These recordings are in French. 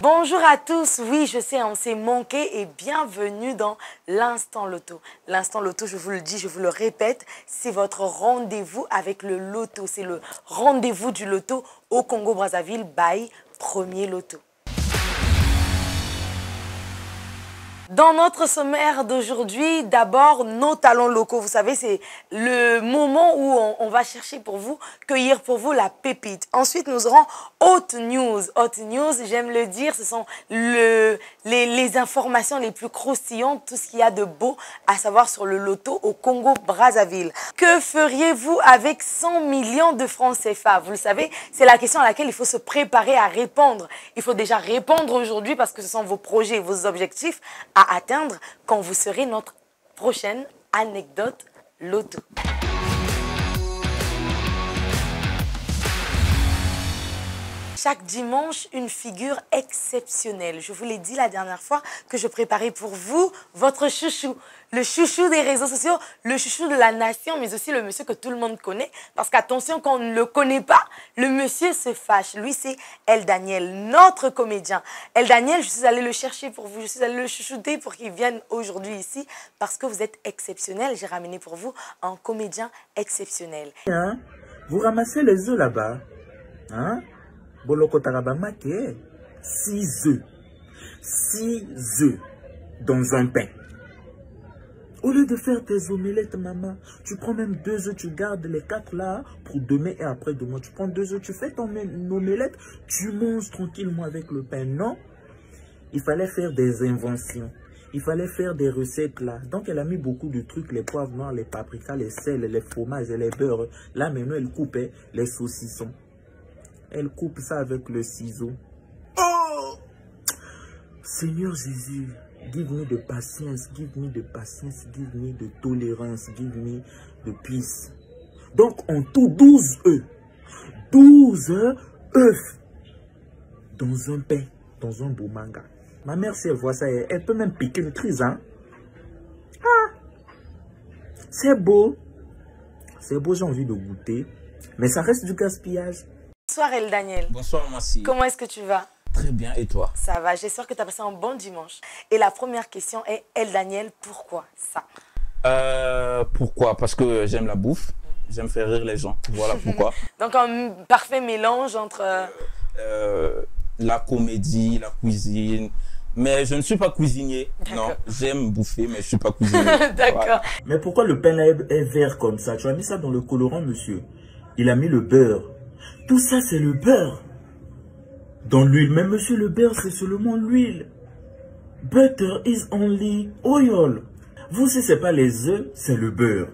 Bonjour à tous, oui je sais on s'est manqué et bienvenue dans l'Instant Loto. L'Instant Loto, je vous le dis, je vous le répète, c'est votre rendez-vous avec le loto. C'est le rendez-vous du loto au Congo-Brazzaville by Premier Loto. Dans notre sommaire d'aujourd'hui, d'abord nos talents locaux. Vous savez, c'est le moment où on va chercher pour vous, cueillir pour vous la pépite. Ensuite, nous aurons Hot News. Hot News, j'aime le dire, ce sont les informations les plus croustillantes, tout ce qu'il y a de beau à savoir sur le loto au Congo-Brazzaville. Que feriez-vous avec 100 millions de francs CFA? Vous le savez, c'est la question à laquelle il faut se préparer à répondre. Il faut déjà répondre aujourd'hui parce que ce sont vos projets, vos objectifs à atteindre quand vous serez notre prochaine anecdote loto. Chaque dimanche, une figure exceptionnelle. Je vous l'ai dit la dernière fois que je préparais pour vous votre chouchou. Le chouchou des réseaux sociaux, le chouchou de la nation, mais aussi le monsieur que tout le monde connaît. Parce qu'attention, quand on ne le connaît pas, le monsieur se fâche. Lui, c'est El Daniel, notre comédien. El Daniel, je suis allée le chercher pour vous. Je suis allée le chouchouter pour qu'il vienne aujourd'hui ici. Parce que vous êtes exceptionnel. J'ai ramené pour vous un comédien exceptionnel. Hein? Vous ramassez les œufs là-bas. Hein? Boloko tarabamake, 6 œufs. 6 œufs dans un pain. Au lieu de faire tes omelettes, maman, tu prends même 2 œufs, tu gardes les 4 là pour demain et après-demain. Tu prends 2 œufs, tu fais ton omelette, tu manges tranquillement avec le pain. Non, il fallait faire des inventions. Il fallait faire des recettes là. Donc elle a mis beaucoup de trucs, les poivres noirs, les paprikas, les sels, les fromages et les beurres. Là maintenant elle coupait les saucissons. Elle coupe ça avec le ciseau. Oh! Seigneur Jésus, give me de patience, give me de patience, give me de tolérance, give me de peace. Donc, en tout, 12 œufs. 12 œufs dans un pain, dans un beau manga. Ma mère, si elle voit ça, elle peut même piquer une crise, hein? Ah! C'est beau. C'est beau, j'ai envie de goûter. Mais ça reste du gaspillage. Bonsoir El Daniel. Bonsoir Massi. Comment est-ce que tu vas? Très bien, et toi? Ça va, j'espère que tu as passé un bon dimanche. Et la première question est, El Daniel, pourquoi ça? Pourquoi? Parce que j'aime la bouffe, j'aime faire rire les gens, voilà pourquoi. Donc un parfait mélange entre... la comédie, la cuisine, mais je ne suis pas cuisinier, non, j'aime bouffer, mais je ne suis pas cuisinier. D'accord. Voilà. Mais pourquoi le pain là est vert comme ça? Tu as mis ça dans le colorant, monsieur. Il a mis le beurre. Tout ça, c'est le beurre. Dans l'huile. Mais monsieur, le beurre, c'est seulement l'huile. Butter is only oil. Vous, si c'est pas les œufs, c'est le beurre.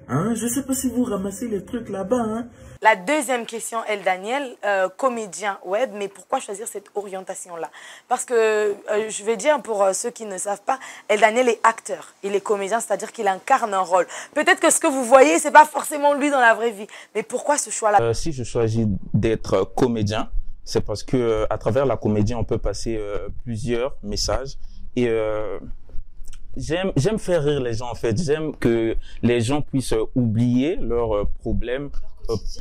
Hein? Je sais pas si vous ramassez les trucs là-bas. Hein? La deuxième question, El Daniel, comédien web, mais pourquoi choisir cette orientation-là? Parce que, je vais dire pour ceux qui ne savent pas, El Daniel est acteur, il est comédien, c'est-à-dire qu'il incarne un rôle. Peut-être que ce que vous voyez, c'est pas forcément lui dans la vraie vie, mais pourquoi ce choix-là? Si je choisis d'être comédien, c'est parce que à travers la comédie, on peut passer plusieurs messages et j'aime faire rire les gens en fait. J'aime que les gens puissent oublier leurs problèmes,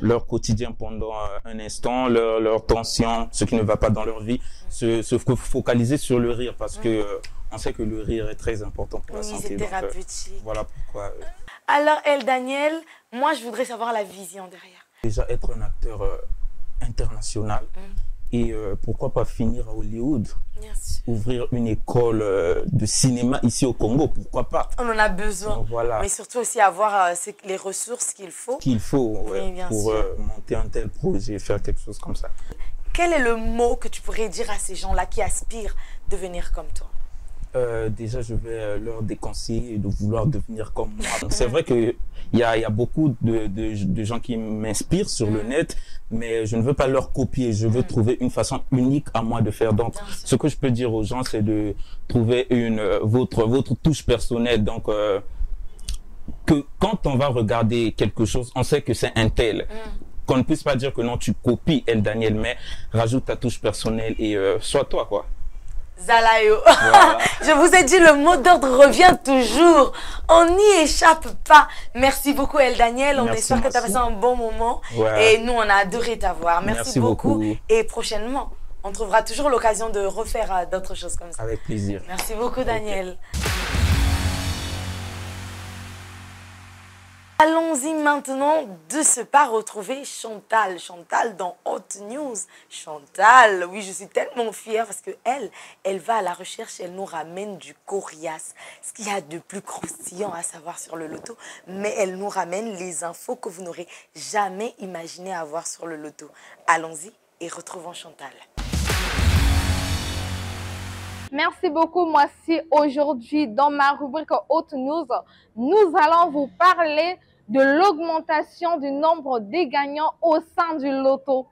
leur quotidien pendant un instant, leur tension, ce qui ne va pas dans leur vie, se focaliser sur le rire parce que on sait que le rire est très important pour la santé. C'est thérapeutique. Voilà pourquoi. Alors El Daniel, moi je voudrais savoir la vision derrière. Déjà être un acteur international. Et pourquoi pas finir à Hollywood, ouvrir une école de cinéma ici au Congo, pourquoi pas? On en a besoin, donc, voilà. Mais surtout aussi avoir les ressources qu'il faut. Pour monter un tel projet, faire quelque chose comme ça. Quel est le mot que tu pourrais dire à ces gens-là qui aspirent à devenir comme toi? Déjà, je vais leur déconseiller de vouloir devenir comme moi. C'est vrai qu'il y a beaucoup de gens qui m'inspirent sur le net, mais je ne veux pas leur copier. Je veux trouver une façon unique à moi de faire. Donc, ce que je peux dire aux gens, c'est de trouver votre touche personnelle. Donc, que quand on va regarder quelque chose, on sait que c'est un tel. Qu'on ne puisse pas dire que non, tu copies El Daniel, mais rajoute ta touche personnelle et sois toi, quoi. Zalayo. Voilà. Je vous ai dit, le mot d'ordre revient toujours. On n'y échappe pas. Merci beaucoup, El Daniel. On espère que tu as passé un bon moment. Ouais. Et nous, on a adoré t'avoir. Merci beaucoup. Et prochainement. On trouvera toujours l'occasion de refaire d'autres choses comme ça. Avec plaisir. Merci beaucoup, Daniel. Allons-y maintenant de ce pas retrouver Chantal. Chantal dans Hot News. Chantal, oui, je suis tellement fière parce elle va à la recherche, elle nous ramène du coriace. Ce qu'il y a de plus croustillant à savoir sur le loto, mais elle nous ramène les infos que vous n'aurez jamais imaginé avoir sur le loto. Allons-y et retrouvons Chantal. Merci beaucoup, moi aussi. Aujourd'hui, dans ma rubrique Hot News, nous allons vous parler de l'augmentation du nombre des gagnants au sein du loto.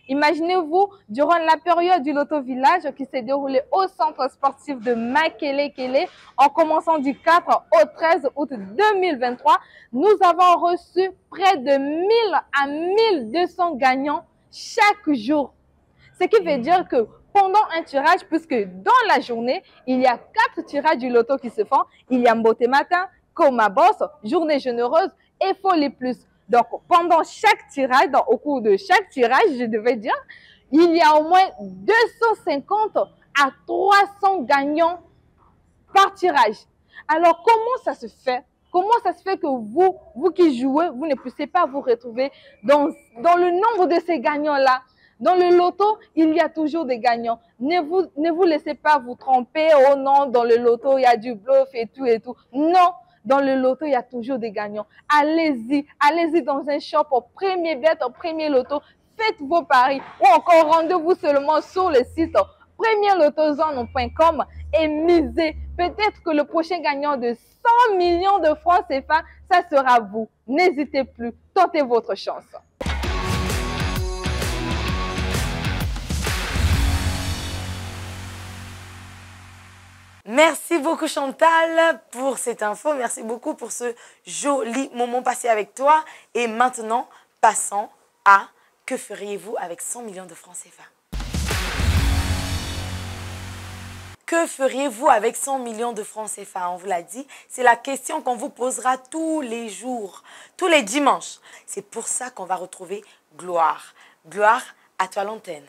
Imaginez-vous, durant la période du Loto Village qui s'est déroulée au centre sportif de Makelekele, en commençant du 4 au 13 août 2023, nous avons reçu près de 1000 à 1200 gagnants chaque jour. Ce qui veut dire que pendant un tirage, puisque dans la journée, il y a 4 tirages du loto qui se font. Il y a Mbote Matin, Koma Boss, Journée Généreuse et Folie Plus. Donc, pendant chaque tirage, au cours de chaque tirage, je devais dire, il y a au moins 250 à 300 gagnants par tirage. Alors, comment ça se fait? Comment ça se fait que vous qui jouez, vous ne puissiez pas vous retrouver dans le nombre de ces gagnants-là? Dans le loto, il y a toujours des gagnants. Ne vous laissez pas vous tromper. Oh non, dans le loto, il y a du bluff et tout et tout. Non, dans le loto, il y a toujours des gagnants. Allez-y, allez-y dans un shop au premier bet, au premier loto. Faites vos paris ou encore rendez-vous seulement sur le site premierlotozone.com et misez. Peut-être que le prochain gagnant de 100 millions de francs CFA, ça sera vous. N'hésitez plus, tentez votre chance. Merci beaucoup Chantal pour cette info. Merci beaucoup pour ce joli moment passé avec toi. Et maintenant, passons à que feriez-vous avec 100 millions de francs CFA? Que feriez-vous avec 100 millions de francs CFA? On vous l'a dit, c'est la question qu'on vous posera tous les jours, tous les dimanches. C'est pour ça qu'on va retrouver Gloire. Gloire, à toi l'antenne.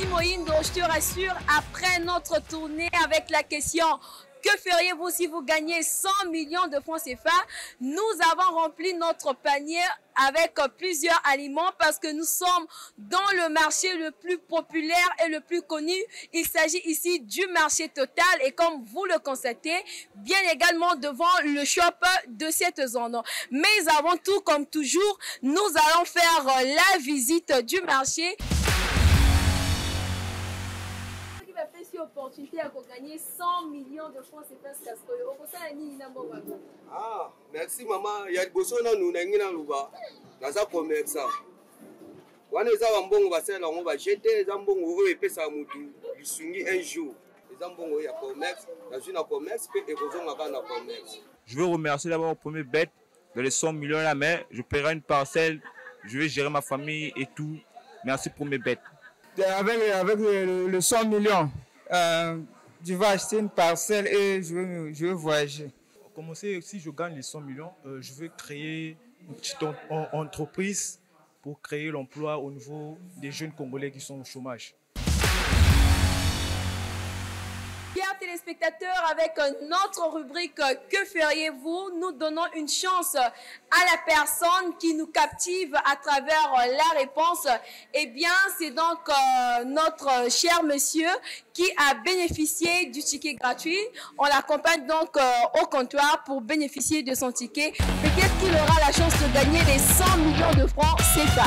Moïndo, je te rassure, après notre tournée avec la question « Que feriez-vous si vous gagnez 100 millions de francs CFA ?» Nous avons rempli notre panier avec plusieurs aliments parce que nous sommes dans le marché le plus populaire et le plus connu. Il s'agit ici du marché Total et comme vous le constatez, bien également devant le shop de cette zone. Mais avant tout, comme toujours, nous allons faire la visite du marché. Opportunité à gagner 100 millions de francs CFA. Ah, merci maman. Il y a des personnes qui nous n'ont pas commerçant. Quand les ambons va jeter les ambons et puis ça moutou un jour. Les ambons il y a commerce, dans une commerce puis érosion avant la commerce. Je veux remercier d'abord au premier bête de les 100 millions là, mais je paierai une parcelle, je vais gérer ma famille et tout. Merci pour mes bêtes. Avec le 100 millions. Je vais acheter une parcelle et je vais voyager. Commencer, si je gagne les 100 millions, je vais créer une petite entreprise pour créer l'emploi au niveau des jeunes Congolais qui sont au chômage. Chers téléspectateurs, avec notre rubrique « Que feriez-vous ?» nous donnons une chance à la personne qui nous captive à travers la réponse. Eh bien, c'est donc notre cher monsieur qui a bénéficié du ticket gratuit. On l'accompagne donc au comptoir pour bénéficier de son ticket. Peut-être qu'il aura la chance de gagner les 100 millions de francs CFA.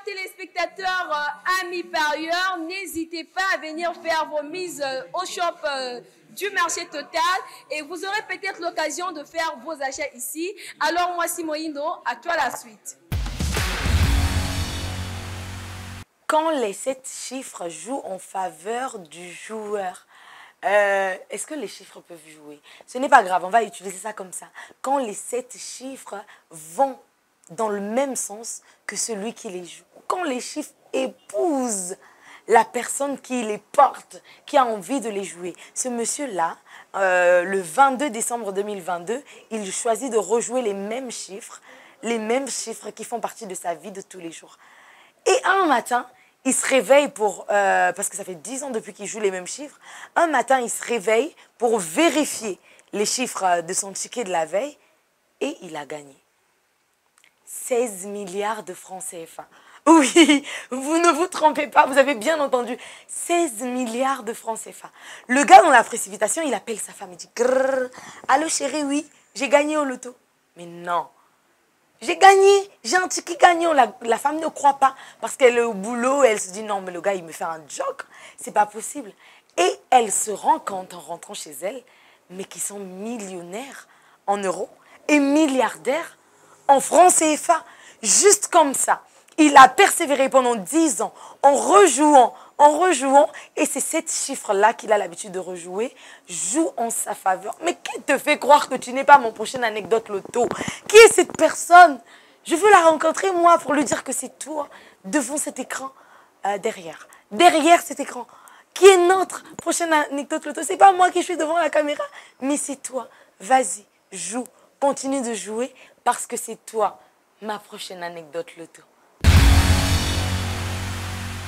Téléspectateurs, amis parieurs, n'hésitez pas à venir faire vos mises au shop du marché Total et vous aurez peut-être l'occasion de faire vos achats ici. Alors moi, Moïndo, à toi la suite. Quand les 7 chiffres jouent en faveur du joueur, est-ce que les chiffres peuvent jouer? Ce n'est pas grave, on va utiliser ça comme ça. Quand les 7 chiffres vont dans le même sens que celui qui les joue. Quand les chiffres épousent la personne qui les porte, qui a envie de les jouer. Ce monsieur-là, le 22 décembre 2022, il choisit de rejouer les mêmes chiffres qui font partie de sa vie de tous les jours. Et un matin, il se réveille parce que ça fait 10 ans depuis qu'il joue les mêmes chiffres, un matin, il se réveille pour vérifier les chiffres de son ticket de la veille et il a gagné 16 milliards de francs CFA. Oui, vous ne vous trompez pas, vous avez bien entendu. 16 milliards de francs CFA. Le gars, dans la précipitation, il appelle sa femme, il dit « Allô chérie, oui, j'ai gagné au loto. » Mais non, j'ai gagné, j'ai un ticket gagnant. La femme ne croit pas parce qu'elle est au boulot, elle se dit « Non, mais le gars, il me fait un joke, c'est pas possible. » Et elle se rend compte en rentrant chez elle, mais qu'ils sont millionnaires en euros et milliardaires en francs CFA, juste comme ça. Il a persévéré pendant 10 ans en rejouant, et c'est ces chiffres-là qu'il a l'habitude de rejouer, joue en sa faveur. Mais qui te fait croire que tu n'es pas mon prochaine anecdote loto? Qui est cette personne? Je veux la rencontrer, moi, pour lui dire que c'est toi, devant cet écran, derrière cet écran. Qui est notre prochaine anecdote loto? C'est pas moi qui suis devant la caméra, mais c'est toi. Vas-y, joue, continue de jouer, parce que c'est toi, ma prochaine anecdote loto.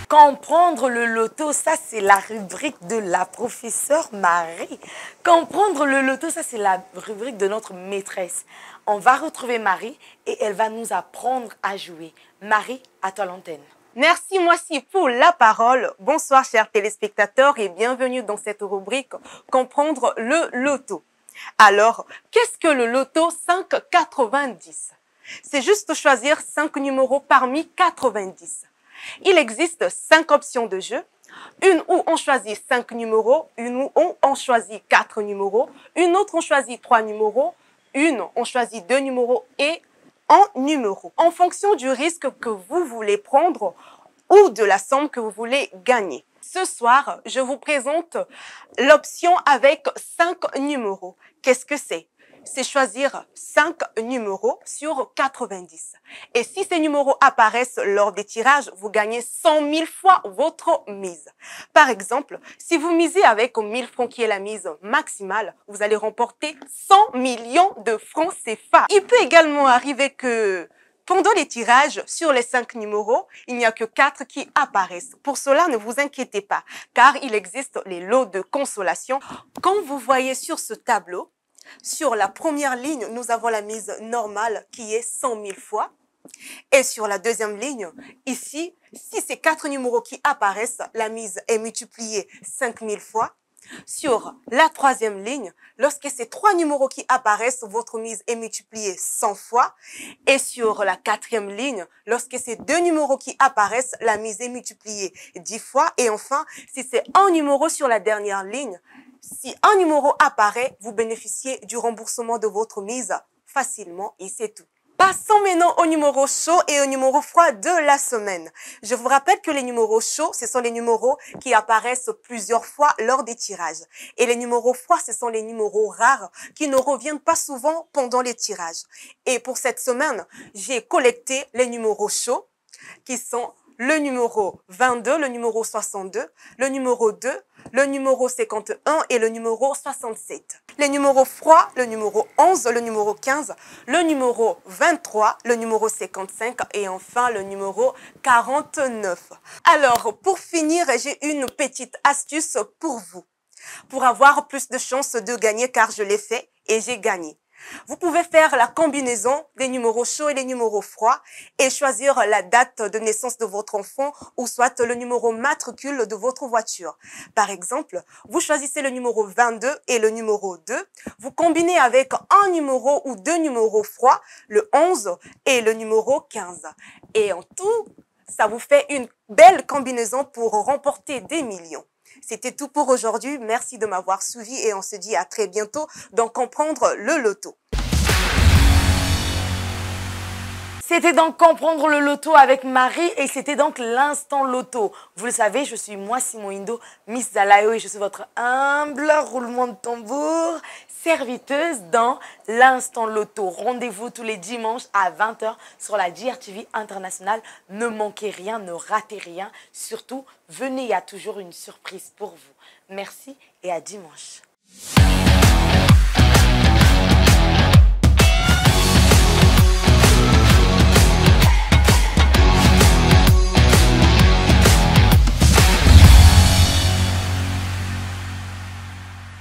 Comprendre le loto, ça c'est la rubrique de la professeure Marie. Comprendre le loto, ça c'est la rubrique de notre maîtresse. On va retrouver Marie et elle va nous apprendre à jouer. Marie, à toi l'antenne. Merci Moissy pour la parole. Bonsoir chers téléspectateurs et bienvenue dans cette rubrique Comprendre le loto. Alors, qu'est-ce que le loto 590? C'est juste choisir 5 numéros parmi 90. Il existe 5 options de jeu. Une où on choisit 5 numéros, une où on choisit 4 numéros, une autre on choisit 3 numéros, une on choisit 2 numéros et un numéro. En fonction du risque que vous voulez prendre ou de la somme que vous voulez gagner. Ce soir, je vous présente l'option avec 5 numéros. Qu'est-ce que c'est? C'est choisir 5 numéros sur 90. Et si ces numéros apparaissent lors des tirages, vous gagnez 100 000 fois votre mise. Par exemple, si vous misez avec 1000 francs qui est la mise maximale, vous allez remporter 100 millions de francs CFA. Il peut également arriver que pendant les tirages, sur les 5 numéros, il n'y a que 4 qui apparaissent. Pour cela, ne vous inquiétez pas, car il existe les lots de consolation. Comme vous voyez sur ce tableau, sur la première ligne, nous avons la mise normale qui est 100 000 fois. Et sur la deuxième ligne, ici, si ces 4 numéros qui apparaissent, la mise est multipliée 5 000 fois. Sur la troisième ligne, lorsque ces 3 numéros qui apparaissent, votre mise est multipliée 100 fois. Et sur la quatrième ligne, lorsque ces 2 numéros qui apparaissent, la mise est multipliée 10 fois. Et enfin, si c'est un numéro sur la dernière ligne, si un numéro apparaît, vous bénéficiez du remboursement de votre mise facilement et c'est tout. Passons maintenant au numéro chaud et au numéro froid de la semaine. Je vous rappelle que les numéros chauds, ce sont les numéros qui apparaissent plusieurs fois lors des tirages. Et les numéros froids, ce sont les numéros rares qui ne reviennent pas souvent pendant les tirages. Et pour cette semaine, j'ai collecté les numéros chauds qui sont le numéro 22, le numéro 62, le numéro 2, le numéro 51 et le numéro 67. Les numéros froids, le numéro 11, le numéro 15, le numéro 23, le numéro 55 et enfin le numéro 49. Alors, pour finir, j'ai une petite astuce pour vous. Pour avoir plus de chances de gagner car je l'ai fait et j'ai gagné. Vous pouvez faire la combinaison des numéros chauds et les numéros froids et choisir la date de naissance de votre enfant ou soit le numéro matricule de votre voiture. Par exemple, vous choisissez le numéro 22 et le numéro 2. Vous combinez avec un numéro ou 2 numéros froids, le 11 et le numéro 15. Et en tout, ça vous fait une belle combinaison pour remporter des millions. C'était tout pour aujourd'hui. Merci de m'avoir suivi et on se dit à très bientôt dans Comprendre le loto. C'était donc Comprendre le loto avec Marie et c'était donc l'instant loto. Vous le savez, je suis Moissy Mohindo, Miss Zalayo et je suis votre humble roulement de tambour. serviteuse dans l'Instant Loto. Rendez-vous tous les dimanches à 20 h sur la GRTV Internationale. Ne manquez rien, ne ratez rien. Surtout, venez, il y a toujours une surprise pour vous. Merci et à dimanche.